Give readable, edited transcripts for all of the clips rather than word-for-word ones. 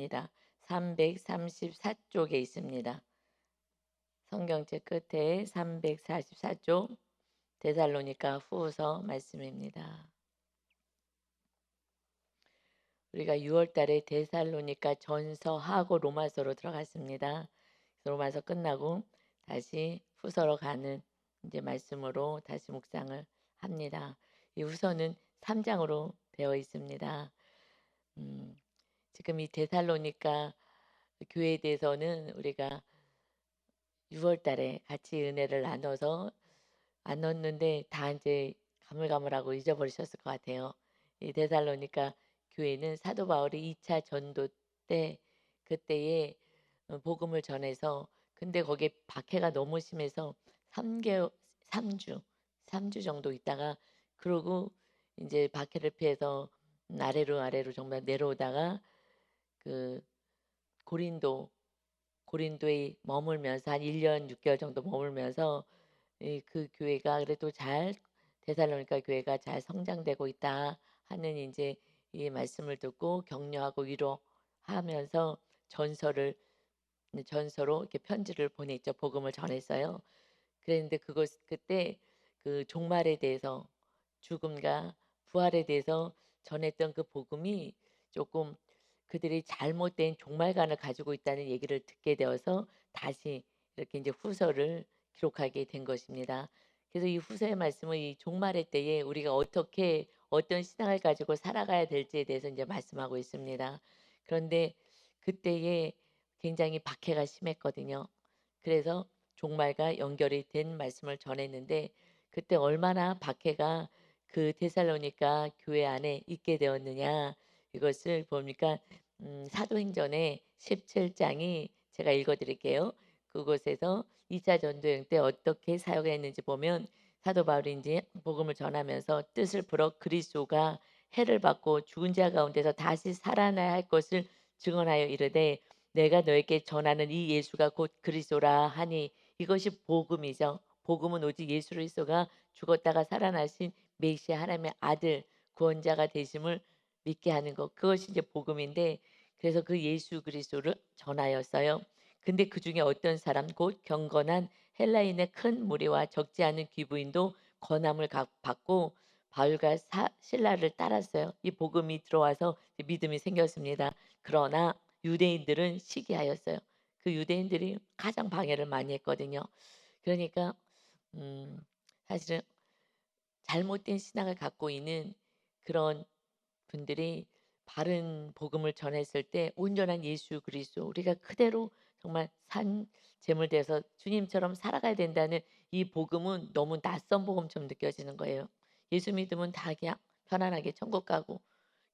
있습니다. 334쪽에 있습니다. 성경책 끝에 344쪽 데살로니가 후서 말씀입니다. 우리가 6월 달에 데살로니가 전서하고 로마서로 들어갔습니다. 로마서 끝나고 다시 후서로 가는 이제 말씀으로 다시 묵상을 합니다. 이 후서는 3장으로 되어 있습니다. 지금 이 데살로니가 교회에 대해서는 우리가 6월 달에 같이 은혜를 나눴는데 다 이제 가물가물하고 잊어버리셨을 것 같아요. 이 데살로니가 교회는 사도 바울이 2차 전도 때 그때에 복음을 전해서 근데 거기에 박해가 너무 심해서 3개월 3주 3주 정도 있다가 그러고 이제 박해를 피해서 아래로 정말 내려오다가 그 고린도에 머물면서 한 1년 6개월 정도 머물면서 그 교회가 그래도 잘 데살로니가 교회가 잘 성장되고 있다 하는 이제 이 말씀을 듣고 격려하고 위로하면서 전서로 이렇게 편지를 보냈죠. 복음을 전했어요. 그랬는데 그때 그 종말에 대해서 죽음과 부활에 대해서 전했던 그 복음이 조금 그들이 잘못된 종말관을 가지고 있다는 얘기를 듣게 되어서 다시 이렇게 이제 후서를 기록하게 된 것입니다. 그래서 이 후서의 말씀은 이 종말의 때에 우리가 어떻게 어떤 신앙을 가지고 살아가야 될지에 대해서 이제 말씀하고 있습니다. 그런데 그때에 굉장히 박해가 심했거든요. 그래서 종말과 연결이 된 말씀을 전했는데 그때 얼마나 박해가 그 데살로니가 교회 안에 있게 되었느냐 이것을 보니까 사도행전의 17장이 제가 읽어드릴게요. 그곳에서 2차 전도행 때 어떻게 사역했는지 보면 사도 바울이 이제 복음을 전하면서 뜻을 풀어 그리스도가 해를 받고 죽은 자 가운데서 다시 살아나야 할 것을 증언하여 이르되 내가 너에게 전하는 이 예수가 곧 그리스도라 하니 이것이 복음이죠. 복음은 오직 예수 그리스도가 죽었다가 살아나신 메시아 하나님의 아들 구원자가 되심을 믿게 하는 것. 그것이 이제 복음인데 그래서 그 예수 그리스도를 전하였어요. 근데 그 중에 어떤 사람 곧 경건한 헬라인의 큰 무리와 적지 않은 귀부인도 권함을 받고 바울과 신라를 따랐어요. 이 복음이 들어와서 믿음이 생겼습니다. 그러나 유대인들은 시기하였어요. 그 유대인들이 가장 방해를 많이 했거든요. 그러니까 음, 사실은 잘못된 신앙을 갖고 있는 그런 분들이 바른 복음을 전했을 때 온전한 예수 그리스도 우리가 그대로 정말 산 제물 돼서 주님처럼 살아가야 된다는 이 복음은 너무 낯선 복음처럼 느껴지는 거예요. 예수 믿으면 다 그냥 편안하게 천국 가고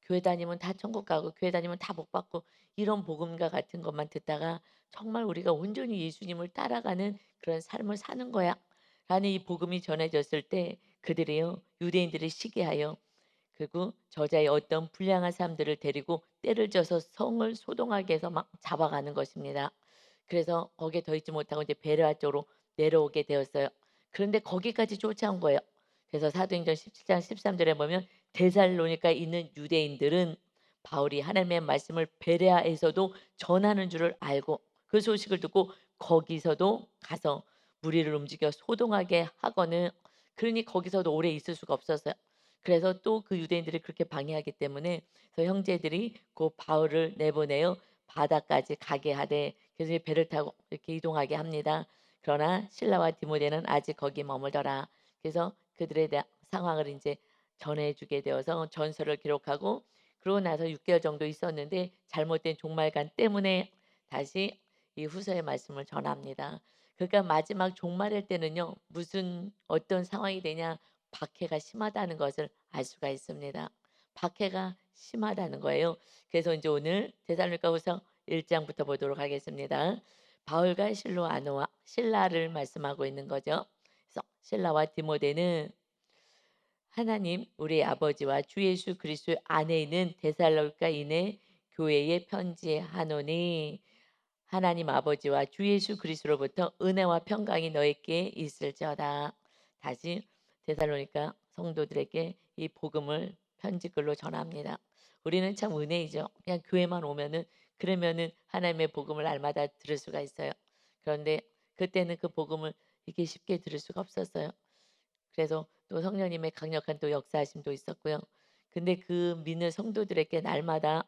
교회 다니면 다 천국 가고 교회 다니면 다 복 받고 이런 복음과 같은 것만 듣다가 정말 우리가 온전히 예수님을 따라가는 그런 삶을 사는 거야 라는 이 복음이 전해졌을 때 그들이요 유대인들이 시기하여 그리고 저자의 어떤 불량한 사람들을 데리고 때를 져서 성을 소동하게 해서 막 잡아가는 것입니다. 그래서 거기에 더 있지 못하고 이제 베레아 쪽으로 내려오게 되었어요. 그런데 거기까지 쫓아온 거예요. 그래서 사도행전 17장 13절에 보면 데살로니가에 있는 유대인들은 바울이 하나님의 말씀을 베레아에서도 전하는 줄을 알고 그 소식을 듣고 거기서도 가서 무리를 움직여 소동하게 하거는 그러니 거기서도 오래 있을 수가 없었어요. 그래서 또 그 유대인들이 그렇게 방해하기 때문에 그래서 형제들이 그 바울을 내보내요 바다까지 가게 하되 그래서 이제 배를 타고 이렇게 이동하게 합니다. 그러나 신라와 디모데는 아직 거기 머물더라. 그래서 그들의 상황을 이제 전해주게 되어서 전설을 기록하고 그러고 나서 6개월 정도 있었는데 잘못된 종말관 때문에 다시 이 후서의 말씀을 전합니다. 그러니까 마지막 종말일 때는요 무슨 어떤 상황이 되냐 박해가 심하다는 것을 알 수가 있습니다. 박해가 심하다는 거예요. 그래서 이제 오늘 데살로니가후서 1장부터 보도록 하겠습니다. 바울과 신라를 말씀하고 있는 거죠. 그래서 신라와 디모데는 하나님 우리 아버지와 주 예수 그리스도 안에 있는 데살로니가인의 교회에 편지하노니 하나님 아버지와 주 예수 그리스도로부터 은혜와 평강이 너에게 있을지어다. 다시 데살로니가 성도들에게 이 복음을 편지글로 전합니다. 우리는 참 은혜이죠. 그냥 교회만 오면은 그러면은 하나님의 복음을 날마다 들을 수가 있어요. 그런데 그때는 그 복음을 이렇게 쉽게 들을 수가 없었어요. 그래서 또 성령님의 강력한 또 역사하심도 있었고요. 근데 그 믿는 성도들에게 날마다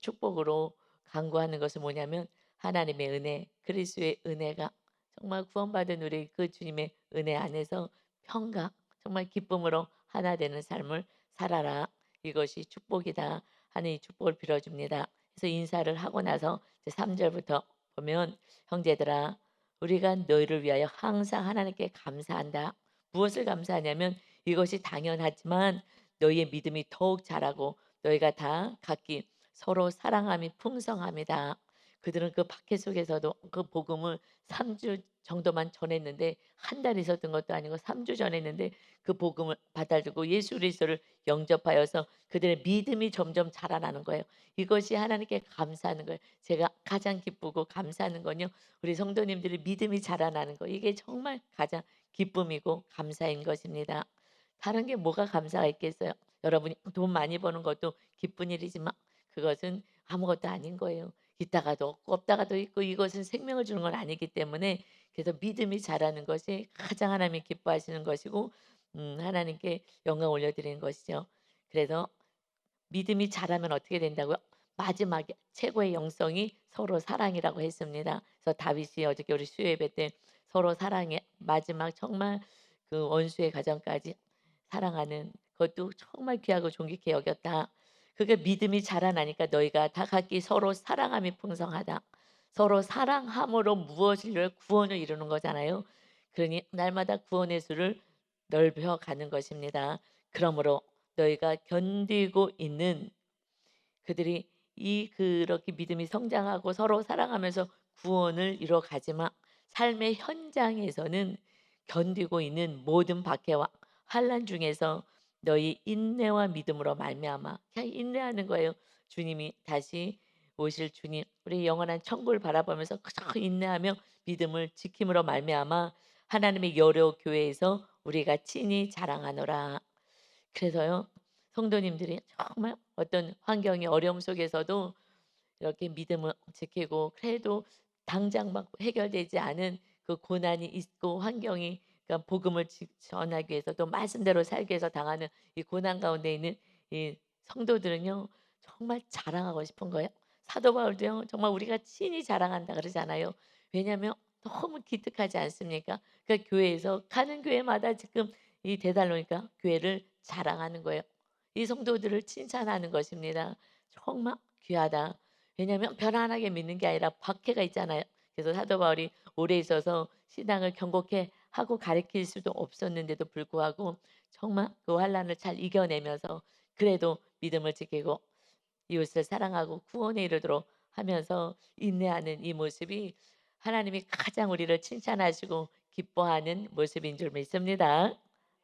축복으로 간구하는 것은 뭐냐면 하나님의 은혜, 그리스도의 은혜가 정말 구원받은 우리 그 주님의 은혜 안에서 평강, 정말 기쁨으로 하나 되는 삶을 살아라. 이것이 축복이다 하는 이 축복을 빌어줍니다. 그래서 인사를 하고 나서 이제 3절부터 보면 형제들아 우리가 너희를 위하여 항상 하나님께 감사한다. 무엇을 감사하냐면 이것이 당연하지만 너희의 믿음이 더욱 자라고 너희가 다 각기 서로 사랑함이 풍성함이다. 그들은 그 박해 속에서도 그 복음을 3주 정도만 전했는데 한 달 있었던 것도 아니고 3주 전했는데 그 복음을 받아들고 예수 그리스도를 영접하여서 그들의 믿음이 점점 자라나는 거예요. 이것이 하나님께 감사하는 거예요. 제가 가장 기쁘고 감사하는 건요. 우리 성도님들이 믿음이 자라나는 거. 이게 정말 가장 기쁨이고 감사인 것입니다. 다른 게 뭐가 감사가 있겠어요? 여러분이 돈 많이 버는 것도 기쁜 일이지만 그것은 아무것도 아닌 거예요. 있다가도 없고 없다가도 있고 이것은 생명을 주는 건 아니기 때문에 그래서 믿음이 자라는 것이 가장 하나님이 기뻐하시는 것이고 하나님께 영광 올려드리는 것이죠. 그래서 믿음이 자라면 어떻게 된다고요? 마지막에 최고의 영성이 서로 사랑이라고 했습니다. 그래서 다윗이 어저께 우리 수요 예배 때 서로 사랑의 마지막 정말 그 원수의 가정까지 사랑하는 그것도 정말 귀하고 존귀케 여겼다. 그게 믿음이 자라나니까 너희가 다 각기 서로 사랑함이 풍성하다. 서로 사랑함으로 무엇을 구원을 이루는 거잖아요. 그러니 날마다 구원의 수를 넓혀 가는 것입니다. 그러므로 너희가 견디고 있는 그들이 이 그렇게 믿음이 성장하고 서로 사랑하면서 구원을 이뤄가지만 삶의 현장에서는 견디고 있는 모든 박해와 환난 중에서 너희 인내와 믿음으로 말미암아 그냥 인내하는 거예요. 주님이 다시 오실 주님 우리 영원한 천국을 바라보면서 그저 인내하며 믿음을 지킴으로 말미암아 하나님의 여러 교회에서 우리가 친히 자랑하노라. 그래서요. 성도님들이 정말 어떤 환경의 어려움 속에서도 이렇게 믿음을 지키고 그래도 당장 막 해결되지 않은 그 고난이 있고 환경이 그러니까 복음을 전하기 위해서 또 말씀대로 살기 위해서 당하는 이 고난 가운데 있는 이 성도들은요. 정말 자랑하고 싶은 거예요. 사도 바울도요. 정말 우리가 친히 자랑한다 그러잖아요. 왜냐하면 너무 기특하지 않습니까? 그러니까 교회에서 가는 교회마다 지금 이 데살로니가 교회를 자랑하는 거예요. 이 성도들을 칭찬하는 것입니다. 정말 귀하다. 왜냐하면 편안하게 믿는 게 아니라 박해가 있잖아요. 그래서 사도 바울이 오래 있어서 신앙을 경고케 하고 가르칠 수도 없었는데도 불구하고 정말 그 환란을 잘 이겨내면서 그래도 믿음을 지키고 이웃을 사랑하고 구원에 이르도록 하면서 인내하는 이 모습이 하나님이 가장 우리를 칭찬하시고 기뻐하는 모습인 줄 믿습니다.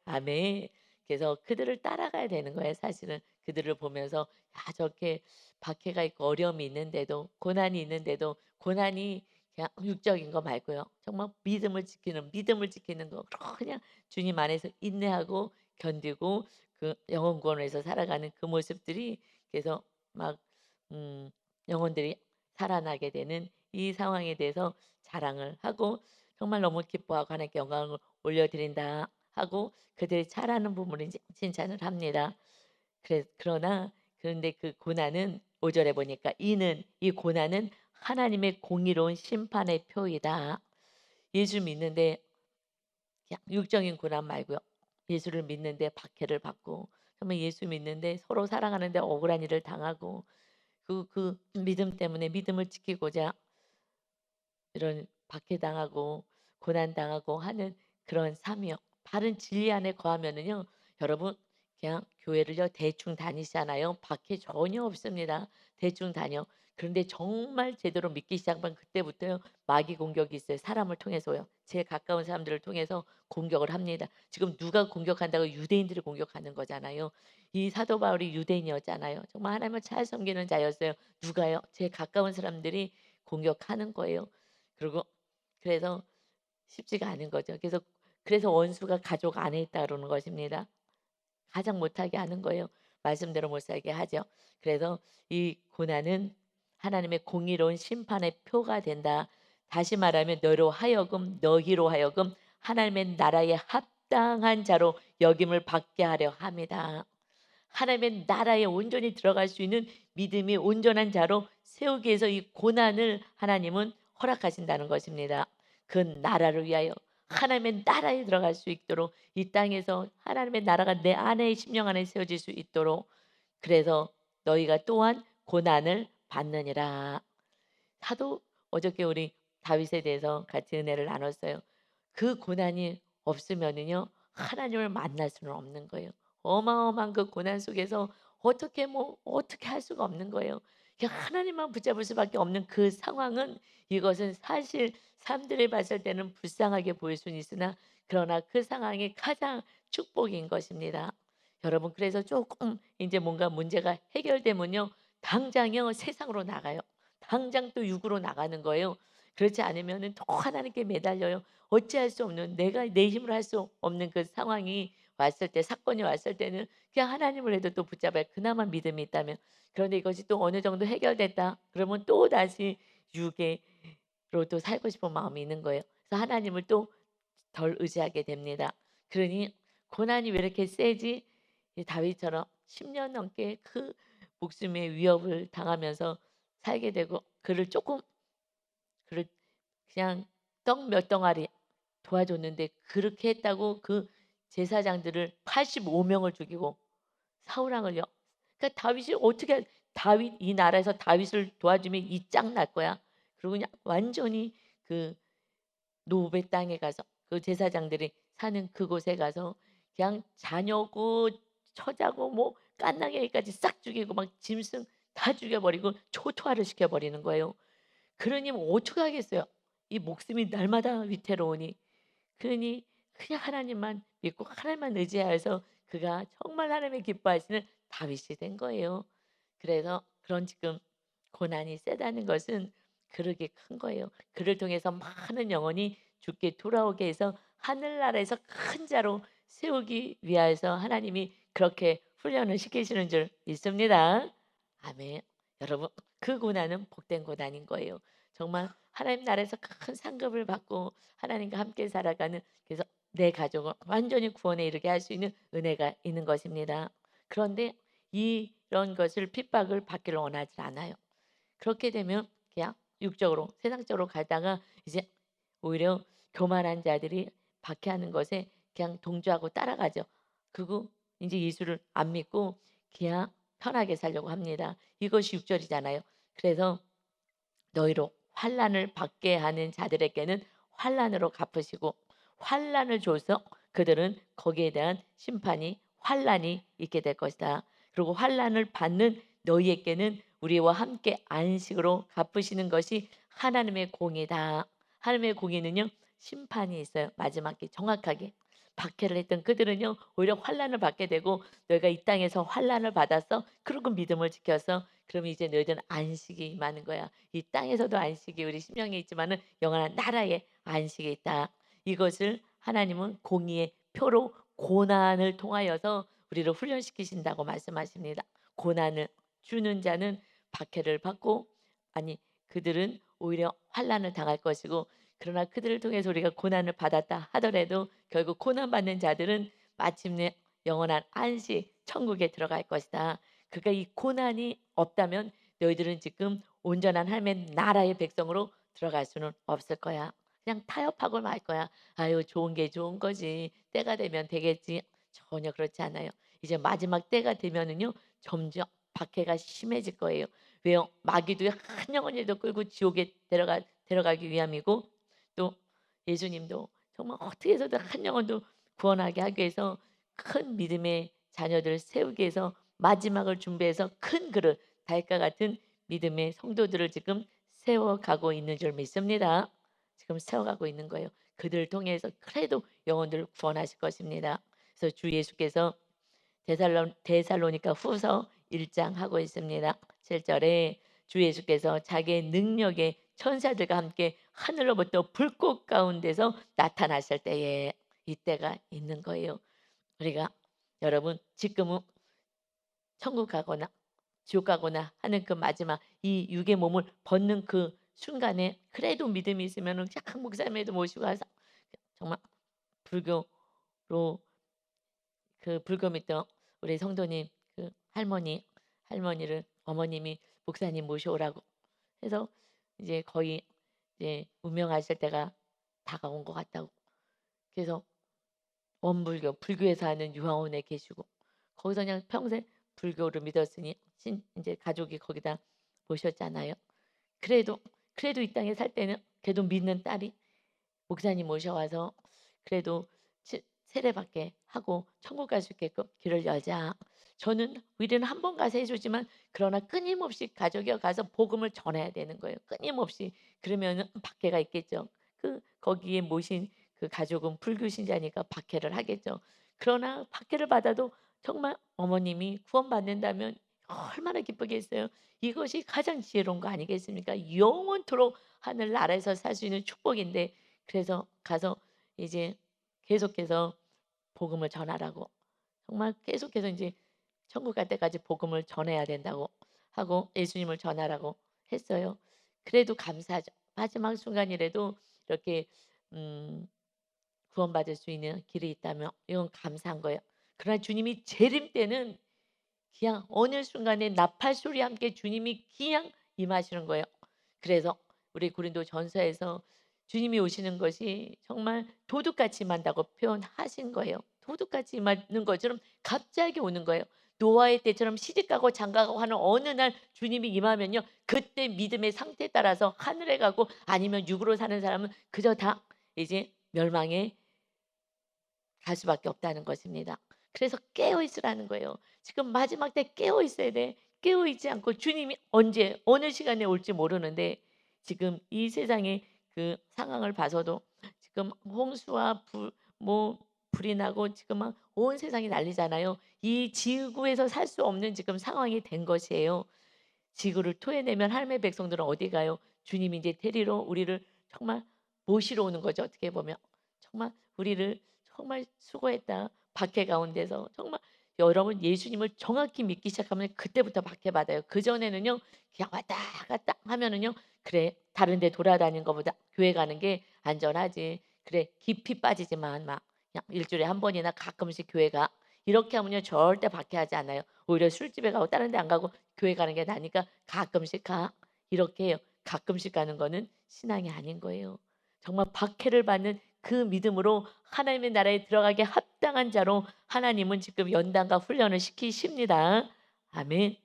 아멘. 그래서 그들을 따라가야 되는 거예요. 사실은 그들을 보면서 저렇게 박해가 있고 어려움이 있는데도 고난이 있는데도 고난이 그냥 육적인 거 말고요. 정말 믿음을 지키는 거 그냥 주님 안에서 인내하고 견디고 그 영혼 구원에서 살아가는 그 모습들이 그래서 막 영혼들이 살아나게 되는 이 상황에 대해서 자랑을 하고 정말 너무 기뻐하고 하나님께 영광을 올려드린다 하고 그들이 잘하는 부분을 이제 칭찬을 합니다. 그러나 그런데 그 고난은 5 절에 보니까 이는 이 고난은 하나님의 공의로운 심판의 표이다. 예수 믿는데 그냥 육적인 고난 말고요. 예수를 믿는데 박해를 받고 정말 예수 믿는데 서로 사랑하는데 억울한 일을 당하고 그 믿음 때문에 믿음을 지키고자 이런 박해당하고 고난당하고 하는 그런 삶이요. 바른 진리 안에 거하면은요. 여러분 그냥 교회를요 대충 다니시잖아요. 박해 전혀 없습니다. 대충 다녀. 그런데 정말 제대로 믿기 시작하면 그때부터요. 마귀 공격이 있어요. 사람을 통해서요. 제일 가까운 사람들을 통해서 공격을 합니다. 지금 누가 공격한다고 유대인들이 공격하는 거잖아요. 이 사도 바울이 유대인이었잖아요. 정말 하나님을 잘 섬기는 자였어요. 누가요? 제일 가까운 사람들이 공격하는 거예요. 그리고 그래서 쉽지가 않은 거죠. 그래서 원수가 가족 안에 있다 그러는 것입니다. 가장 못하게 하는 거예요. 말씀대로 못 살게 하죠. 그래서 이 고난은 하나님의 공의로운 심판의 표가 된다. 다시 말하면 너희로 하여금 하나님의 나라에 합당한 자로 여김을 받게 하려 합니다. 하나님의 나라에 온전히 들어갈 수 있는 믿음이 온전한 자로 세우기 위해서 이 고난을 하나님은 허락하신다는 것입니다. 그 나라를 위하여 하나님의 나라에 들어갈 수 있도록 이 땅에서 하나님의 나라가 내 안에 심령 안에 세워질 수 있도록 그래서 너희가 또한 고난을 받느니라. 사도 어저께 우리 다윗에 대해서 같이 은혜를 나눴어요. 그 고난이 없으면은요 하나님을 만날 수는 없는 거예요. 어마어마한 그 고난 속에서 어떻게 할 수가 없는 거예요. 그냥 하나님만 붙잡을 수밖에 없는 그 상황은 이것은 사실 사람들이 봤을 때는 불쌍하게 보일 수는 있으나 그러나 그 상황이 가장 축복인 것입니다. 여러분 그래서 조금 이제 뭔가 문제가 해결되면요 당장요 세상으로 나가요. 당장 또 육으로 나가는 거예요. 그렇지 않으면은 또 하나님께 매달려요. 어찌할 수 없는 내가 내 힘으로 할 수 없는 그 상황이 왔을 때 사건이 왔을 때는 그냥 하나님을 해도 또 붙잡아야 그나마 믿음이 있다면 그런데 이것이 또 어느 정도 해결됐다 그러면 또다시 육으로 또 살고 싶은 마음이 있는 거예요. 그래서 하나님을 또 덜 의지하게 됩니다. 그러니 고난이 왜 이렇게 세지? 이 다윗처럼 10년 넘게 그 목숨의 위협을 당하면서 살게 되고 그를 그냥 떡 몇 덩어리 도와줬는데 그렇게 했다고 그 제사장들을 85명을 죽이고 사울 왕을요. 그러니까 다윗이 어떻게 다윗 이 나라에서 다윗을 도와주면 이 짱 날 거야. 그리고 그냥 완전히 그 노베 땅에 가서 그 제사장들이 사는 그곳에 가서 그냥 자녀고 처자고 뭐 갓난아기까지 싹 죽이고 막 짐승 다 죽여버리고 초토화를 시켜버리는 거예요. 그러니 뭐 어떡하겠어요. 이 목숨이 날마다 위태로우니. 그러니 그냥 하나님만 믿고 하나님만 의지하여서 그가 정말 하나님의 기뻐하시는 다윗이 된 거예요. 그래서 그런 지금 고난이 세다는 것은 그러게 큰 거예요. 그를 통해서 많은 영혼이 주께 돌아오게 해서 하늘나라에서 큰 자로 세우기 위하여서 하나님이 그렇게 훈련을 시키시는 줄 믿습니다. 아멘. 여러분 그 고난은 복된 고난인 거예요. 정말 하나님 나라에서 큰 상급을 받고 하나님과 함께 살아가는 그래서 내 가족을 완전히 구원에 이르게 할 수 있는 은혜가 있는 것입니다. 그런데 이런 것을 핍박을 받기를 원하지 않아요. 그렇게 되면 그냥 육적으로 세상적으로 가다가 이제 오히려 교만한 자들이 박해하는 것에 그냥 동조하고 따라가죠. 그리고 이제 예수를 안 믿고 그냥 편하게 살려고 합니다. 이것이 6절이잖아요. 그래서 너희로 환난을 받게 하는 자들에게는 환난으로 갚으시고 환난을 줘서 그들은 거기에 대한 심판이 환난이 있게 될 것이다. 그리고 환난을 받는 너희에게는 우리와 함께 안식으로 갚으시는 것이 하나님의 공이다. 하나님의 공의는요 심판이 있어요. 마지막에 정확하게 박해를 했던 그들은요 오히려 환난을 받게 되고 너희가 이 땅에서 환난을 받았어. 그리고 믿음을 지켜서 그럼 이제 너희들은 안식이 임하는 거야. 이 땅에서도 안식이 우리 심령에 있지만은 영원한 나라에 안식이 있다. 이것을 하나님은 공의의 표로 고난을 통하여서 우리를 훈련시키신다고 말씀하십니다. 고난을 주는 자는 박해를 받고 아니 그들은 오히려 환난을 당할 것이고 그러나 그들을 통해서 우리가 고난을 받았다 하더라도 결국 고난 받는 자들은 마침내 영원한 안식 천국에 들어갈 것이다. 그러니까 이 고난이 없다면 너희들은 지금 온전한 하나님의 나라의 백성으로 들어갈 수는 없을 거야. 그냥 타협하고 말 거야. 아유 좋은 게 좋은 거지. 때가 되면 되겠지. 전혀 그렇지 않아요. 이제 마지막 때가 되면은요. 점점 박해가 심해질 거예요. 왜요? 마귀도 한 영혼이라도 끌고 지옥에 데려가기 위함이고 또 예수님도 정말 어떻게 해서든 한 영혼도 구원하게 하기 위해서 큰 믿음의 자녀들을 세우기 위해서 마지막을 준비해서 큰 그릇 달과 같은 믿음의 성도들을 지금 세워가고 있는 줄 믿습니다. 지금 세워가고 있는 거예요. 그들을 통해서 그래도 영혼들을 구원하실 것입니다. 그래서 주 예수께서 데살로니가 후서 1장 하고 있습니다. 7절에 주 예수께서 자기의 능력의 천사들과 함께 하늘로부터 불꽃 가운데서 나타나실 때에 이때가 있는 거예요. 우리가 여러분 지금은 천국 가거나 지옥 가거나 하는 그 마지막 이 육의 몸을 벗는 그 순간에 그래도 믿음이 있으면은 쫙 목사님에도 모시고 가서 정말 불교로 그 불교 믿던 우리 성도님 그 할머니를 어머님이 목사님 모셔오라고 해서 이제 거의 이제 운명하실 때가 다가온 것 같다고. 그래서 원불교, 불교에서 하는 유화원에 계시고 거기서 그냥 평생 불교를 믿었으니 이제 가족이 거기다 모셨잖아요. 그래도 이 땅에 살 때는 그래도 믿는 딸이 목사님 모셔와서 그래도 세례받게 하고 천국 갈 수 있게끔 길을 열자. 저는 우리는 한 번 가서 해주지만 그러나 끊임없이 가족이 가서 복음을 전해야 되는 거예요. 끊임없이. 그러면은 박해가 있겠죠. 그 거기에 모신 그 가족은 불교 신자니까 박해를 하겠죠. 그러나 박해를 받아도 정말 어머님이 구원받는다면 얼마나 기쁘겠어요. 이것이 가장 지혜로운 거 아니겠습니까? 영원토록 하늘 나라에서 살 수 있는 축복인데 그래서 가서 이제 계속해서 복음을 전하라고 정말 계속해서 이제 천국 갈 때까지 복음을 전해야 된다고 하고 예수님을 전하라고 했어요. 그래도 감사하죠. 마지막 순간이라도 이렇게 음 구원받을 수 있는 길이 있다면 이건 감사한 거예요. 그러나 주님이 재림 때는 그냥 어느 순간에 나팔 소리와 함께 주님이 그냥 임하시는 거예요. 그래서 우리 고린도 전서에서 주님이 오시는 것이 정말 도둑같이 임한다고 표현하신 거예요. 도둑같이 임하는 것처럼 갑자기 오는 거예요. 노아의 때처럼 시집가고 장가가고 하는 어느 날 주님이 임하면요. 그때 믿음의 상태에 따라서 하늘에 가고 아니면 육으로 사는 사람은 그저 다 이제 멸망에 갈 수밖에 없다는 것입니다. 그래서 깨어 있으라는 거예요. 지금 마지막 때 깨어 있어야 돼. 깨어 있지 않고 주님이 언제 어느 시간에 올지 모르는데 지금 이 세상의 그 상황을 봐서도 지금 홍수와 불이 나고 지금 막 온 세상이 난리잖아요. 이 지구에서 살 수 없는 지금 상황이 된 것이에요. 지구를 토해내면 하나님의 백성들은 어디 가요? 주님이 이제 데리러 우리를 정말 모시러 오는 거죠. 어떻게 보면 정말 우리를 정말 수고했다. 박해 가운데서 정말 여러분 예수님을 정확히 믿기 시작하면 그때부터 박해받아요. 그전에는요. 그냥 왔다 갔다 하면은요. 그래 다른 데 돌아다니는 것보다 교회 가는 게 안전하지. 그래 깊이 빠지지만 막 그냥 일주일에 한 번이나 가끔씩 교회 가. 이렇게 하면요. 절대 박해하지 않아요. 오히려 술집에 가고 다른 데 안 가고 교회 가는 게 나으니까 가끔씩 가. 이렇게 해요. 가끔씩 가는 거는 신앙이 아닌 거예요. 정말 박해를 받는 그 믿음으로 하나님의 나라에 들어가게 합당한 자로 하나님은 지금 연단과 훈련을 시키십니다. 아멘.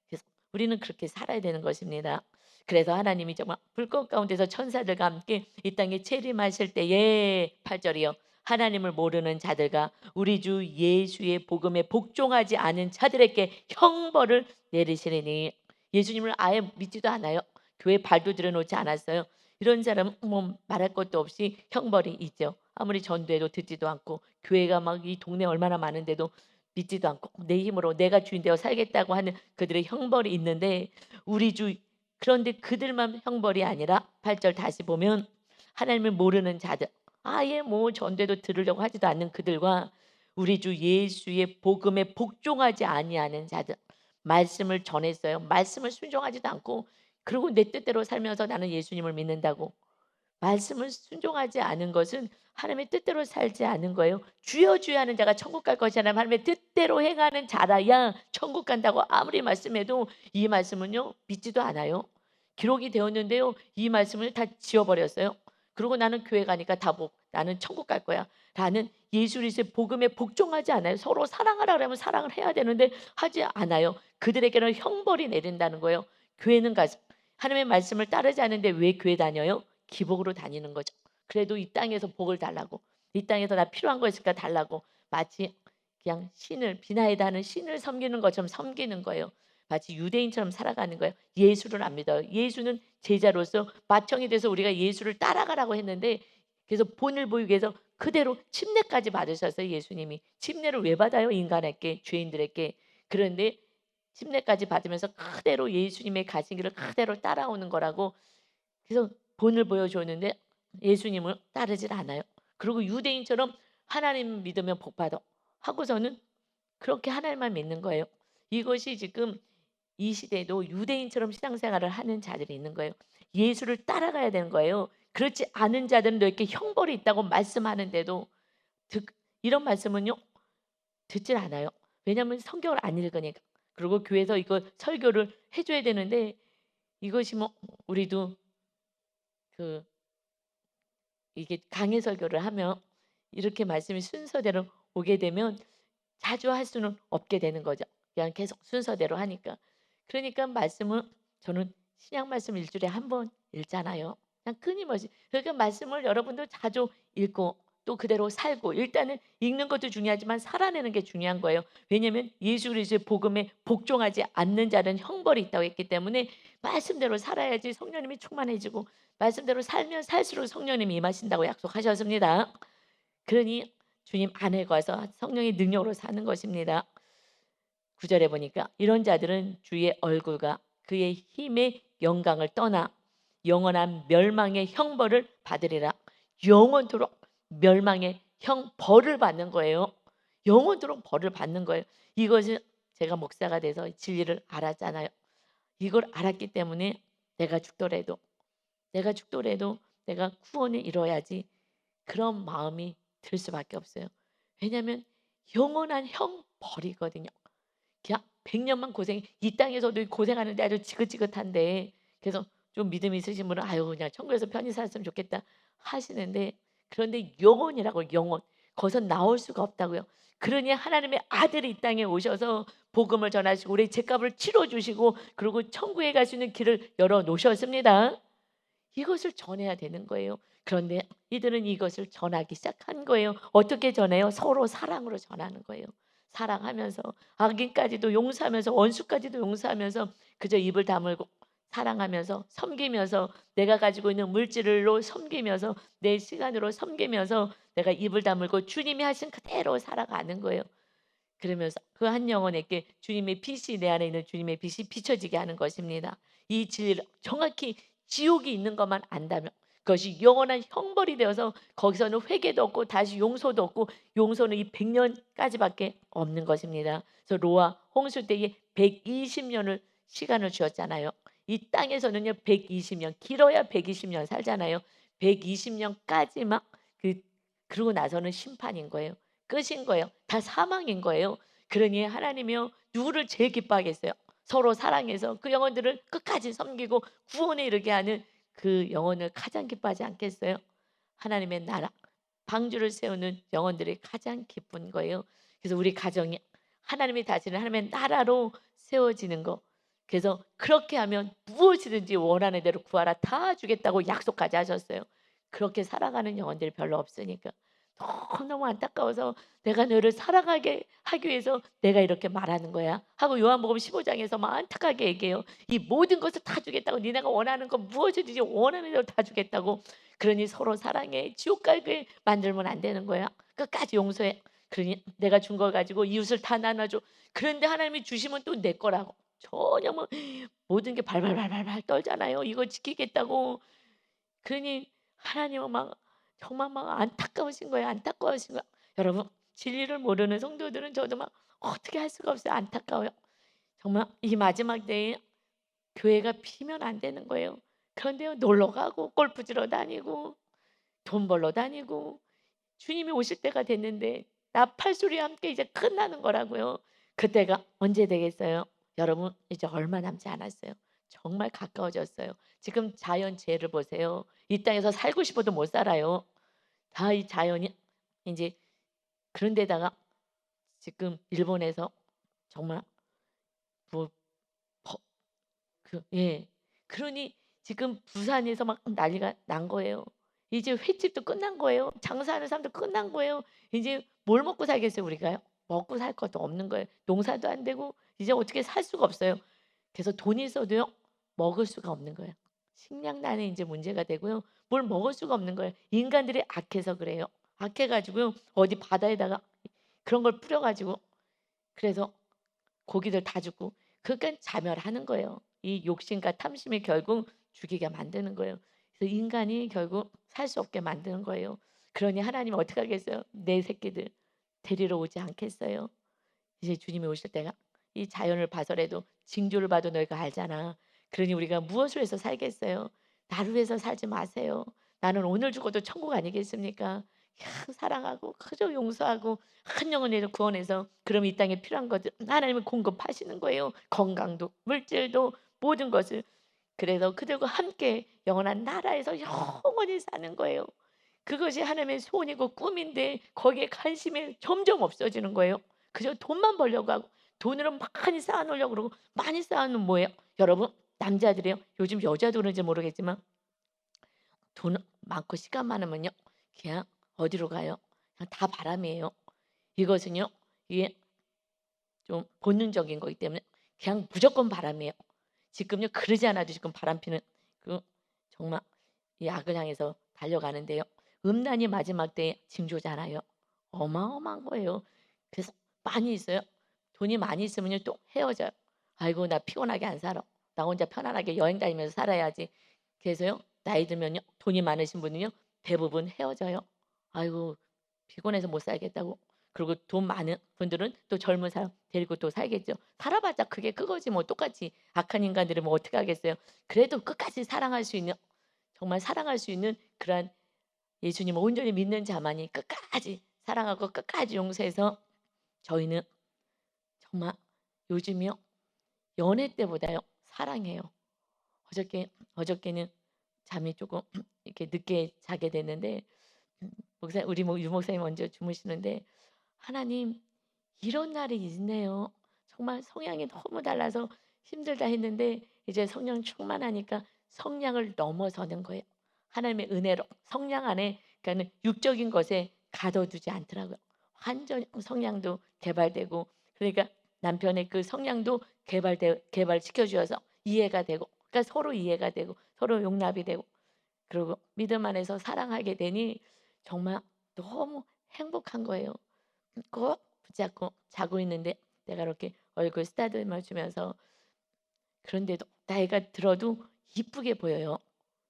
그래서 우리는 그렇게 살아야 되는 것입니다. 그래서 하나님이 정말 불꽃 가운데서 천사들과 함께 이 땅에 재림하실 때에 8절이요. 하나님을 모르는 자들과 우리 주 예수의 복음에 복종하지 않은 자들에게 형벌을 내리시리니 예수님을 아예 믿지도 않아요. 교회 발도 들여놓지 않았어요. 이런 사람은 뭐 말할 것도 없이 형벌이 있죠. 아무리 전도해도 듣지도 않고 교회가 막 이 동네 얼마나 많은데도 믿지도 않고 내 힘으로 내가 주인 되어 살겠다고 하는 그들의 형벌이 있는데 우리 주 그런데 그들만 형벌이 아니라 8절 다시 보면 하나님을 모르는 자들 아예 뭐 전도도 들으려고 하지도 않는 그들과 우리 주 예수의 복음에 복종하지 아니하는 자들 말씀을 전했어요. 말씀을 순종하지도 않고 그리고 내 뜻대로 살면서 나는 예수님을 믿는다고 말씀을 순종하지 않은 것은 하나님의 뜻대로 살지 않은 거예요. 주여 주여 하는 자가 천국 갈 것이라 하나님의 뜻대로 행하는 자라야 천국 간다고 아무리 말씀해도 이 말씀은요 믿지도 않아요. 기록이 되었는데요. 이 말씀을 다 지워버렸어요. 그리고 나는 교회 가니까 나는 천국 갈 거야 라는 예수 그리스도의 복음에 복종하지 않아요. 서로 사랑하라 그러면 사랑을 해야 되는데 하지 않아요. 그들에게는 형벌이 내린다는 거예요. 교회는 가서 하나님의 말씀을 따르지 않는데 왜 교회 다녀요? 기복으로 다니는 거죠. 그래도 이 땅에서 복을 달라고 이 땅에서 나 필요한 거 있을까 달라고 마치 그냥 신을 비나이다 하는 신을 섬기는 것처럼 섬기는 거예요. 마치 유대인처럼 살아가는 거예요. 예수를 안 믿어요. 예수는 제자로서 마청이 돼서 우리가 예수를 따라가라고 했는데 그래서 본을 보이기 위해서 그대로 침례까지 받으셨어요. 예수님이 침례를 왜 받아요? 인간에게 죄인들에게. 그런데 침례까지 받으면서 그대로 예수님의 가신 길을 그대로 따라오는 거라고 그래서 본을 보여줬는데 예수님을 따르질 않아요. 그리고 유대인처럼 하나님 믿으면 복 받아 하고서는 그렇게 하나님만 믿는 거예요. 이것이 지금 이 시대에도 유대인처럼 신앙생활을 하는 자들이 있는 거예요. 예수를 따라가야 되는 거예요. 그렇지 않은 자들은 너에게 형벌이 있다고 말씀하는데도 듣 이런 말씀은요 듣질 않아요. 왜냐하면 성경을 안 읽으니까. 그리고 교회에서 이거 설교를 해 줘야 되는데 이것이 뭐 우리도 그 이게 강해 설교를 하면 이렇게 말씀이 순서대로 오게 되면 자주 할 수는 없게 되는 거죠. 그냥 계속 순서대로 하니까. 그러니까 말씀을 저는 신약 말씀 일 주일에 한 번 읽잖아요. 그냥 끊임없이. 그러니까 말씀을 여러분도 자주 읽고 또 그대로 살고 일단은 읽는 것도 중요하지만 살아내는 게 중요한 거예요. 왜냐하면 예수 그리스도의 복음에 복종하지 않는 자는 형벌이 있다고 했기 때문에 말씀대로 살아야지 성령님이 충만해지고 말씀대로 살면 살수록 성령님이 임하신다고 약속하셨습니다. 그러니 주님 안에 거해서 성령의 능력으로 사는 것입니다. 9절에 보니까 이런 자들은 주의 얼굴과 그의 힘의 영광을 떠나 영원한 멸망의 형벌을 받으리라. 영원토록 멸망의 벌을 받는 거예요. 영원토록 벌을 받는 거예요. 이것은 제가 목사가 돼서 진리를 알았잖아요. 이걸 알았기 때문에 내가 죽더라도 내가 죽더라도 내가 구원을 이뤄야지 그런 마음이 들 수밖에 없어요. 왜냐하면 영원한 형벌이거든요. 그냥 100년만 고생 이 땅에서도 고생하는데 아주 지긋지긋한데 그래서 좀 믿음 있으신 분은 아유 그냥 천국에서 편히 살았으면 좋겠다 하시는데 그런데 영원이라고 영원 거기서 나올 수가 없다고요. 그러니 하나님의 아들이 이 땅에 오셔서 복음을 전하시고 우리 죄값을 치러 주시고 그리고 천국에 갈 수 있는 길을 열어 놓으셨습니다. 이것을 전해야 되는 거예요. 그런데 이들은 이것을 전하기 시작한 거예요. 어떻게 전해요? 서로 사랑으로 전하는 거예요. 사랑하면서 악인까지도 용서하면서 원수까지도 용서하면서 그저 입을 다물고 사랑하면서 섬기면서 내가 가지고 있는 물질로 섬기면서 내 시간으로 섬기면서 내가 입을 다물고 주님이 하신 그대로 살아가는 거예요. 그러면서 그 한 영혼에게 주님의 빛이 내 안에 있는 주님의 빛이 비춰지게 하는 것입니다. 이 진리를 정확히 지옥이 있는 것만 안다면 그것이 영원한 형벌이 되어서 거기서는 회개도 없고 다시 용서도 없고 용서는 이 100년까지밖에 없는 것입니다. 그래서 노아 홍수 때에 120년을 시간을 주었잖아요. 이 땅에서는요 120년 길어야 120년 살잖아요. 120년까지만 그러고 나서는 심판인 거예요. 끝인 거예요. 다 사망인 거예요. 그러니 하나님이요 누구를 제일 기뻐하겠어요? 서로 사랑해서 그 영혼들을 끝까지 섬기고 구원에 이르게 하는 그 영혼을 가장 기뻐하지 않겠어요? 하나님의 나라 방주를 세우는 영혼들이 가장 기쁜 거예요. 그래서 우리 가정이 하나님이 다스리는 하나님의 나라로 세워지는 거. 그래서 그렇게 하면 무엇이든지 원하는 대로 구하라 다 주겠다고 약속까지 하셨어요. 그렇게 살아가는 영혼들이 별로 없으니까 너무너무 안타까워서 내가 너를 살아가게 하기 위해서 내가 이렇게 말하는 거야 하고 요한복음 15장에서 막 안타깝게 얘기해요. 이 모든 것을 다 주겠다고 니네가 원하는 거 무엇이든지 원하는 대로 다 주겠다고. 그러니 서로 사랑해. 지옥 가게 만들면 안 되는 거야. 끝까지 용서해. 그러니 내가 준 걸 가지고 이웃을 다 나눠줘. 그런데 하나님이 주시면 또 내 거라고. 전혀 뭐 모든 게 발발발발발 떨잖아요. 이거 지키겠다고. 그러니 하나님은 막 정말 막 안타까우신 거예요. 안타까우신 거예요. 여러분 진리를 모르는 성도들은 저도 막 어떻게 할 수가 없어요. 안타까워요. 정말 이 마지막 때에 교회가 비면 안 되는 거예요. 그런데요 놀러 가고 골프 치러 다니고 돈 벌러 다니고 주님이 오실 때가 됐는데 나팔소리와 함께 이제 끝나는 거라고요. 그때가 언제 되겠어요? 여러분 이제 얼마 남지 않았어요. 정말 가까워졌어요. 지금 자연 재해를 보세요. 이 땅에서 살고 싶어도 못 살아요. 다 이 자연이 이제 그런 데다가 지금 일본에서 정말 뭐 예. 그러니 지금 부산에서 막 난리가 난 거예요. 이제 횟집도 끝난 거예요. 장사하는 사람도 끝난 거예요. 이제 뭘 먹고 살겠어요 우리가요? 먹고 살 것도 없는 거예요. 농사도 안 되고 이제 어떻게 살 수가 없어요. 그래서 돈이 있어도요 먹을 수가 없는 거예요. 식량난이 인제 문제가 되고요. 뭘 먹을 수가 없는 거예요. 인간들이 악해서 그래요. 악해 가지고요 어디 바다에다가 그런 걸 뿌려 가지고 그래서 고기들 다 죽고 그러니깐 자멸하는 거예요. 이 욕심과 탐심이 결국 죽이게 만드는 거예요. 그래서 인간이 결국 살 수 없게 만드는 거예요. 그러니 하나님은 어떻게 하겠어요? 내 새끼들 데리러 오지 않겠어요? 이제 주님이 오실 때가 이 자연을 봐서라도 징조를 봐도 너희가 알잖아. 그러니 우리가 무엇을 해서 살겠어요? 나를 위해서 살지 마세요. 나는 오늘 죽어도 천국 아니겠습니까? 그냥 사랑하고 그저 용서하고 한 영혼을 구원해서 그럼 이 땅에 필요한 것들 하나님은 공급하시는 거예요. 건강도 물질도 모든 것을. 그래서 그들과 함께 영원한 나라에서 영원히 사는 거예요. 그것이 하나님의 소원이고 꿈인데 거기에 관심이 점점 없어지는 거예요. 그저 돈만 벌려고 하고 돈으로 많이 쌓아 놓으려고 그러고 많이 쌓아 놓으면 뭐예요? 여러분 남자들이요. 요즘 여자도 그런지 모르겠지만 돈 많고 시간 많으면요. 그냥 어디로 가요? 그냥 다 바람이에요. 이것은요. 이게 좀 본능적인 거기 때문에 그냥 무조건 바람이에요. 지금요. 그러지 않아도 지금 바람피는 그 정말 이 악을 향해서 달려가는데요. 음란이 마지막 때의 징조잖아요. 어마어마한 거예요. 그래서 많이 있어요. 돈이 많이 있으면요 또 헤어져요. 아이고 나 피곤하게 안 살아. 나 혼자 편안하게 여행 다니면서 살아야지. 그래서요 나이 들면요 돈이 많으신 분은요 대부분 헤어져요. 아이고 피곤해서 못 살겠다고. 그리고 돈 많은 분들은 또 젊은 사람 데리고 또 살겠죠. 살아봤자 그게 그거지 뭐 똑같이 악한 인간들은 뭐 어떻게 하겠어요. 그래도 끝까지 사랑할 수 있는 정말 사랑할 수 있는 그러한 예수님을 온전히 믿는 자만이 끝까지 사랑하고 끝까지 용서해서 저희는 정말 요즘이요 연애 때보다요 사랑해요. 어저께는 잠이 조금 이렇게 늦게 자게 됐는데 목사 우리 유 목사님 먼저 주무시는데 하나님 이런 날이 있네요. 정말 성향이 너무 달라서 힘들다 했는데 이제 성령 충만하니까 성량을 넘어서는 거예요. 하나님의 은혜로 성량 안에 그러니까는 육적인 것에 가둬두지 않더라고요. 완전히 성량도 개발되고 그러니까 남편의 그 성량도 개발시켜 주셔서 이해가 되고 그러니까 서로 이해가 되고 서로 용납이 되고 그리고 믿음 안에서 사랑하게 되니 정말 너무 행복한 거예요. 꼭 붙잡고 자고 있는데 내가 이렇게 얼굴 쓰다듬어 주면서 그런데도 나이가 들어도 이쁘게 보여요.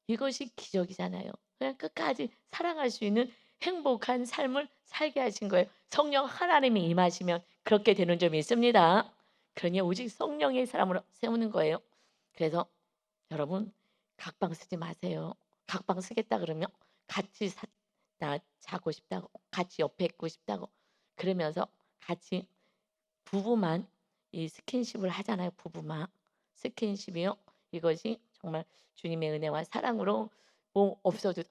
이것이 기적이잖아요. 그냥 끝까지 사랑할 수 있는 행복한 삶을 살게 하신 거예요. 성령 하나님이 임하시면 그렇게 되는 점이 있습니다. 그러니 오직 성령의 사람으로 세우는 거예요. 그래서 여러분 각방 쓰지 마세요. 각방 쓰겠다 그러면 같이 나 자고 싶다고 같이 옆에 있고 싶다고 그러면서 같이 부부만 이 스킨십을 하잖아요. 부부만 스킨십이요. 이것이 정말 주님의 은혜와 사랑으로 뭐 없어도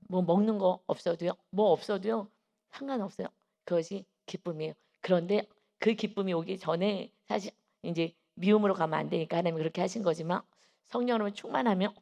뭐 먹는 거 없어도요. 뭐 없어도요. 상관없어요. 그것이 기쁨이에요. 그런데 그 기쁨이 오기 전에 사실 이제 미움으로 가면 안 되니까 하나님이 그렇게 하신 거지만 성령으로 충만하면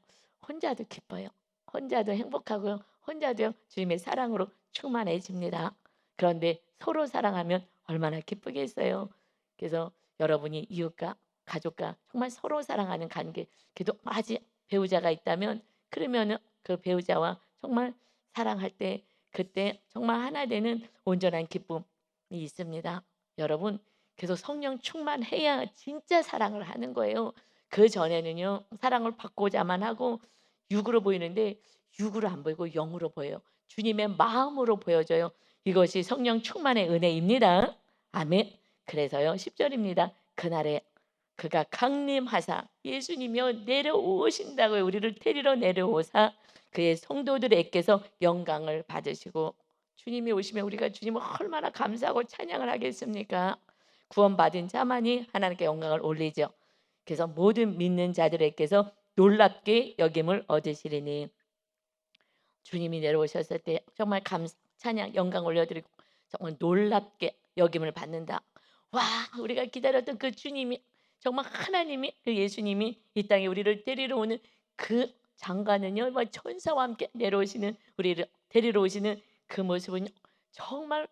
혼자도 기뻐요. 혼자도 행복하고요. 혼자도요. 주님의 사랑으로 충만해집니다. 그런데 서로 사랑하면 얼마나 기쁘겠어요. 그래서 여러분이 이웃과 가족과 정말 서로 사랑하는 관계 그래도 아직 배우자가 있다면 그러면은 그 배우자와 정말 사랑할 때 그때 정말 하나 되는 온전한 기쁨이 있습니다. 여러분 그래서 성령 충만해야 진짜 사랑을 하는 거예요. 그전에는요. 사랑을 받고자만 하고 육으로 보이는데 육으로 안 보이고 영으로 보여요. 주님의 마음으로 보여져요. 이것이 성령 충만의 은혜입니다. 아멘. 그래서요. 10절입니다. 그날에 그가 강림하사 예수님이여 내려오신다고요. 우리를 데리러 내려오사 그의 성도들에게서 영광을 받으시고 주님이 오시면 우리가 주님을 얼마나 감사하고 찬양을 하겠습니까? 구원받은 자만이 하나님께 영광을 올리죠. 그래서 모든 믿는 자들에게서 놀랍게 여김을 얻으시리니 주님이 내려오셨을 때 정말 찬양 영광 올려드리고 정말 놀랍게 여김을 받는다. 와 우리가 기다렸던 그 주님이 정말 하나님이 그 예수님이 이 땅에 우리를 데리러 오는 그 장관은요 뭐 천사와 함께 내려오시는 우리를 데리러 오시는 그 모습은 정말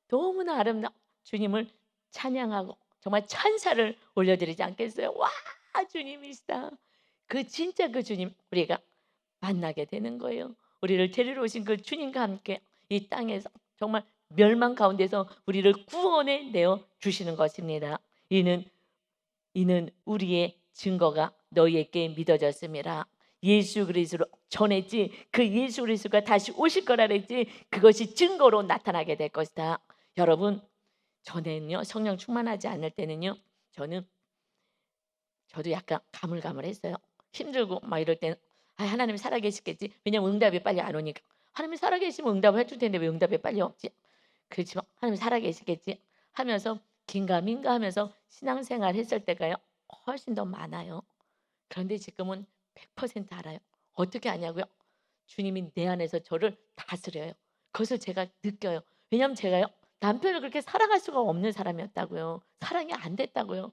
너무나 아름다워 주님을 찬양하고 정말 찬사를 올려드리지 않겠어요? 와 주님이시다. 그 진짜 그 주님 우리가 만나게 되는 거예요. 우리를 데리러 오신 그 주님과 함께 이 땅에서 정말 멸망 가운데서 우리를 구원해 내어 주시는 것입니다. 이는 우리의 증거가 너희에게 믿어졌습니다. 예수 그리스도로 전했지 그 예수 그리스도가 다시 오실 거라 그랬지 그것이 증거로 나타나게 될 것이다. 여러분 전에는요 성령 충만하지 않을 때는요 저는 저도 약간 가물가물했어요. 힘들고 막 이럴 때는 '아 하나님이 살아계시겠지.' 왜냐면 응답이 빨리 안 오니까. '하나님이 살아계시면 응답을 해줄 텐데 왜 응답이 빨리 없지?' 그렇지만 '하나님이 살아계시겠지.' 하면서 긴가민가 하면서 신앙생활 했을 때가요 훨씬 더 많아요. 그런데 지금은 100% 알아요. 어떻게 아냐고요? 주님이 내 안에서 저를 다스려요. 그것을 제가 느껴요. 왜냐하면 제가요 남편을 그렇게 사랑할 수가 없는 사람이었다고요. 사랑이 안 됐다고요.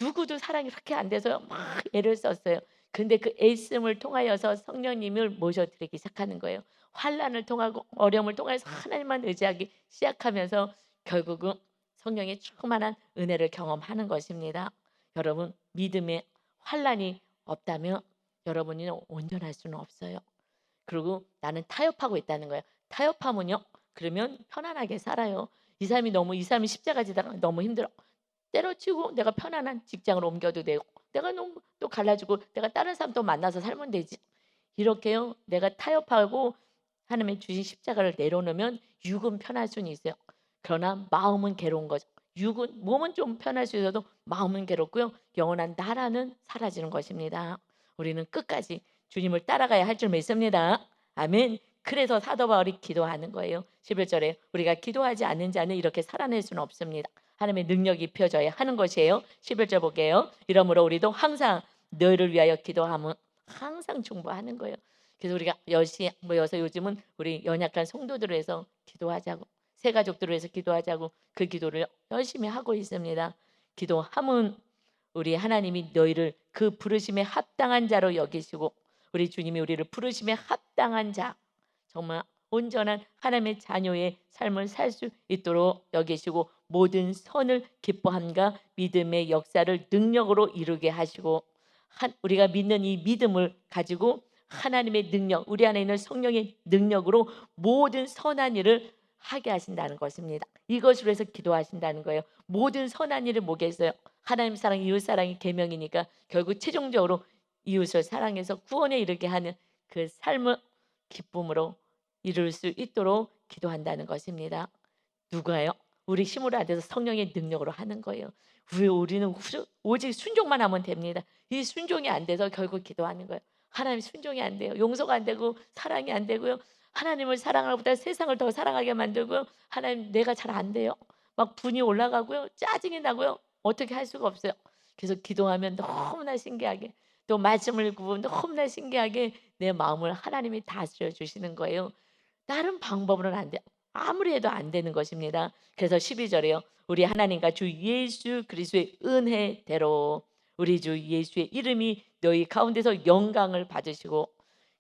누구도 사랑이 그렇게 안 돼서요 막 애를 썼어요. 근데 그 애씀을 통하여서 성령님을 모셔드리기 시작하는 거예요. 환난을 통하고 어려움을 통해서 하나님만 의지하기 시작하면서 결국은 성령의 충만한 은혜를 경험하는 것입니다. 여러분 믿음에 환난이 없다면 여러분이 온전할 수는 없어요. 그리고 나는 타협하고 있다는 거예요. 타협하면요. 그러면 편안하게 살아요. 이 사람이 십자가 지다가 너무 힘들어. 때려치우고 내가 편안한 직장으로 옮겨도 되고 내가 너무 또 갈라지고 내가 다른 사람 또 만나서 살면 되지. 이렇게요. 내가 타협하고 하나님의 주신 십자가를 내려놓으면 육은 편할 수는 있어요. 그러나 마음은 괴로운 거죠. 육은 몸은 좀 편할 수 있어도 마음은 괴롭고요. 영원한 나라는 사라지는 것입니다. 우리는 끝까지 주님을 따라가야 할 줄 믿습니다. 아멘. 그래서 사도 바울이 기도하는 거예요. 11절에 우리가 기도하지 않는 자는 이렇게 살아낼 수는 없습니다. 하나님의 능력이 입혀져야 하는 것이에요. 11절 볼게요. 이러므로 우리도 항상 너희를 위하여 기도함은 항상 중보하는 거예요. 그래서 우리가 여시 모여서 요즘은 우리 연약한 성도들을 위해서 기도하자고 새 가족들을 위해서 기도하자고 그 기도를 열심히 하고 있습니다. 기도함은 우리 하나님이 너희를 그 부르심에 합당한 자로 여기시고 우리 주님이 우리를 부르심에 합당한 자 정말 온전한 하나님의 자녀의 삶을 살 수 있도록 여기시고 모든 선을 기뻐함과 믿음의 역사를 능력으로 이루게 하시고 우리가 믿는 이 믿음을 가지고 하나님의 능력 우리 안에 있는 성령의 능력으로 모든 선한 일을 하게 하신다는 것입니다. 이것으로 해서 기도하신다는 거예요. 모든 선한 일을 뭐겠어요? 하나님 사랑 이웃 사랑이 계명이니까 결국 최종적으로 이웃을 사랑해서 구원에 이르게 하는 그 삶을 기쁨으로 이룰 수 있도록 기도한다는 것입니다. 누가요? 우리 힘으로 안 돼서 성령의 능력으로 하는 거예요. 우리는 오직 순종만 하면 됩니다. 이 순종이 안 돼서 결국 기도하는 거예요. 하나님 순종이 안 돼요. 용서가 안 되고 사랑이 안 되고요. 하나님을 사랑하는 것보다 세상을 더 사랑하게 만들고요. 하나님 내가 잘 안 돼요. 막 분이 올라가고요. 짜증이 나고요. 어떻게 할 수가 없어요. 그래서 기도하면 너무나 신기하게 또 말씀을 읽고 너무나 신기하게 내 마음을 하나님이 다스려 주시는 거예요. 다른 방법으로는 안 돼. 아무리 해도 안 되는 것입니다. 그래서 12절에요. 우리 하나님과 주 예수 그리스도의 은혜대로 우리 주 예수의 이름이 너희 가운데서 영광을 받으시고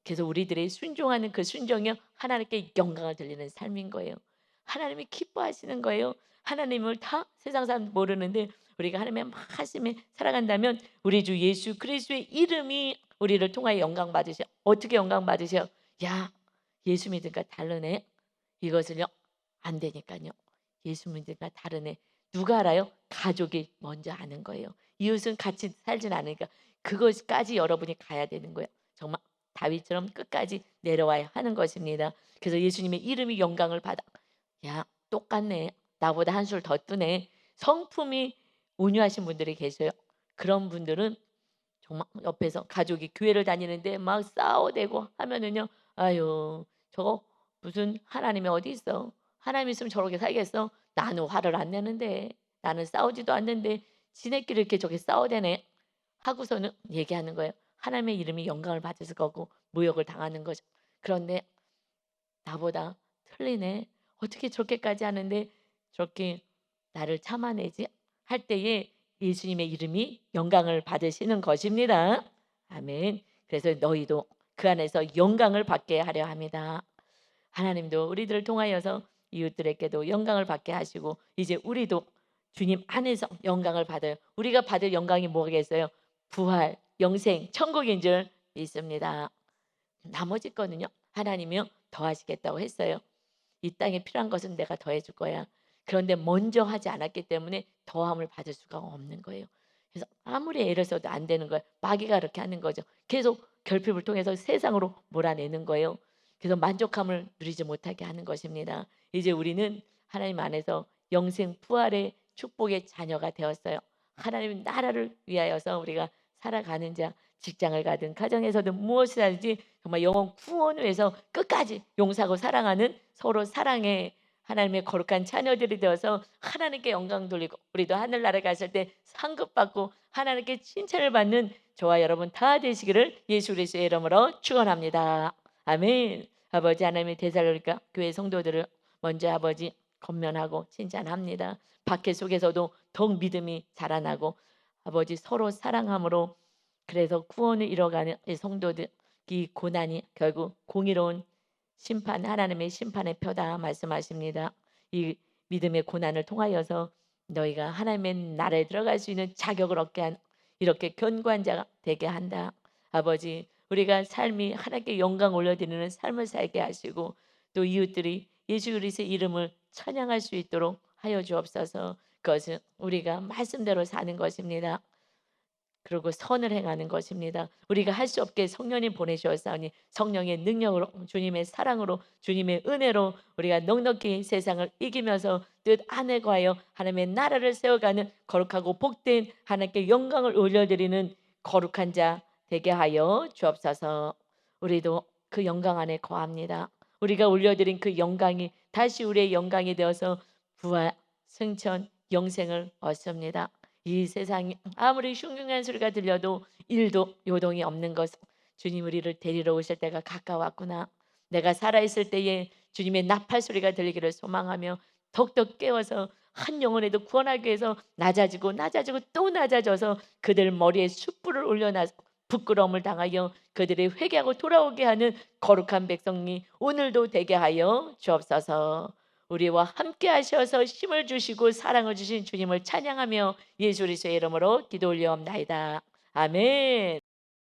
그래서 우리들의 순종하는 그 순종이 하나님께 영광을 돌리는 삶인 거예요. 하나님이 기뻐하시는 거예요. 하나님을 다 세상 사람 모르는데 우리가 하나님의 하심에 살아간다면 우리 주 예수 그리스도의 이름이 우리를 통하여 영광 받으셔. 어떻게 영광 받으셔? 야 예수 믿으니까 다르네. 이것을요 안 되니까요. 예수 믿으니까 다르네. 누가 알아요? 가족이 먼저 아는 거예요. 이웃은 같이 살진 않으니까 그것까지 여러분이 가야 되는 거예요. 정말 다윗처럼 끝까지 내려와야 하는 것입니다. 그래서 예수님의 이름이 영광을 받아. 야 똑같네. 나보다 한술 더 뜨네. 성품이 온유하신 분들이 계셔요. 그런 분들은 정말 옆에서 가족이 교회를 다니는데 막 싸워대고 하면은요. 아유 저거 무슨 하나님이 어디 있어? 하나님 있으면 저렇게 살겠어? 나는 화를 안 내는데 나는 싸우지도 않는데 지네끼리 이렇게 저렇게 싸워대네 하고서는 얘기하는 거예요. 하나님의 이름이 영광을 받을 거고 모욕을 당하는 거죠. 그런데 나보다 틀리네. 어떻게 저렇게까지 하는데 저렇게 나를 참아내지? 할 때에 예수님의 이름이 영광을 받으시는 것입니다. 아멘. 그래서 너희도 그 안에서 영광을 받게 하려 합니다. 하나님도 우리들을 통하여서 이웃들에게도 영광을 받게 하시고 이제 우리도 주님 안에서 영광을 받아요. 우리가 받을 영광이 뭐겠어요? 부활, 영생, 천국인 줄 믿습니다. 나머지 거는요. 하나님이요. 더하시겠다고 했어요. 이 땅에 필요한 것은 내가 더해 줄 거야. 그런데 먼저 하지 않았기 때문에 더함을 받을 수가 없는 거예요. 그래서 아무리 애를 써도 안 되는 거예요. 마귀가 그렇게 하는 거죠. 계속 결핍을 통해서 세상으로 몰아내는 거예요. 그래서 만족함을 누리지 못하게 하는 것입니다. 이제 우리는 하나님 안에서 영생 부활의 축복의 자녀가 되었어요. 하나님 나라를 위하여서 우리가 살아가는 자, 직장을 가든 가정에서든 무엇을 하든지 정말 영혼 구원을 위해서 끝까지 용서하고 사랑하는 서로 사랑의 하나님의 거룩한 자녀들이 되어서 하나님께 영광 돌리고 우리도 하늘나라에 갔을 때 상급받고 하나님께 칭찬을 받는 저와 여러분 다 되시기를 예수 그리스도의 이름으로 축원합니다. 아멘. 아버지 하나님의 데살로니가 교회 성도들을 먼저 아버지 건면하고 칭찬합니다. 박해 속에서도 더욱 믿음이 자라나고 아버지 서로 사랑함으로 그래서 구원을 이뤄가는 이 성도들 이 고난이 결국 공의로운 심판 하나님의 심판의 표다 말씀하십니다. 이 믿음의 고난을 통하여서 너희가 하나님의 나라에 들어갈 수 있는 자격을 얻게 한 이렇게 견고한 자가 되게 한다. 아버지 우리가 삶이 하나님께 영광 올려드리는 삶을 살게 하시고 또 이웃들이 예수 그리스도의 이름을 찬양할 수 있도록 하여 주옵소서. 그것은 우리가 말씀대로 사는 것입니다. 그리고 선을 행하는 것입니다. 우리가 할 수 없게 성령님 보내주었사오니 성령의 능력으로 주님의 사랑으로 주님의 은혜로 우리가 넉넉히 세상을 이기면서 뜻 안에 거하여 하나님의 나라를 세워가는 거룩하고 복된 하나님께 영광을 올려드리는 거룩한 자 되게 하여 주옵소서. 우리도 그 영광 안에 거합니다. 우리가 올려드린 그 영광이 다시 우리의 영광이 되어서 부활, 승천, 영생을 얻습니다. 이 세상이 아무리 흉흉한 소리가 들려도 일도 요동이 없는 것 주님 우리를 데리러 오실 때가 가까웠구나. 내가 살아있을 때에 주님의 나팔 소리가 들리기를 소망하며 더욱더 깨워서 한 영혼에도 구원하기 위해서 낮아지고 또 낮아져서 그들 머리에 숯불을 올려놔서 부끄러움을 당하여 그들이 회개하고 돌아오게 하는 거룩한 백성이 오늘도 되게 하여 주옵소서. 우리와 함께 하셔서 힘을 주시고 사랑을 주신 주님을 찬양하며 예수 그리스도의 이름으로 기도 올려옵나이다. 아멘.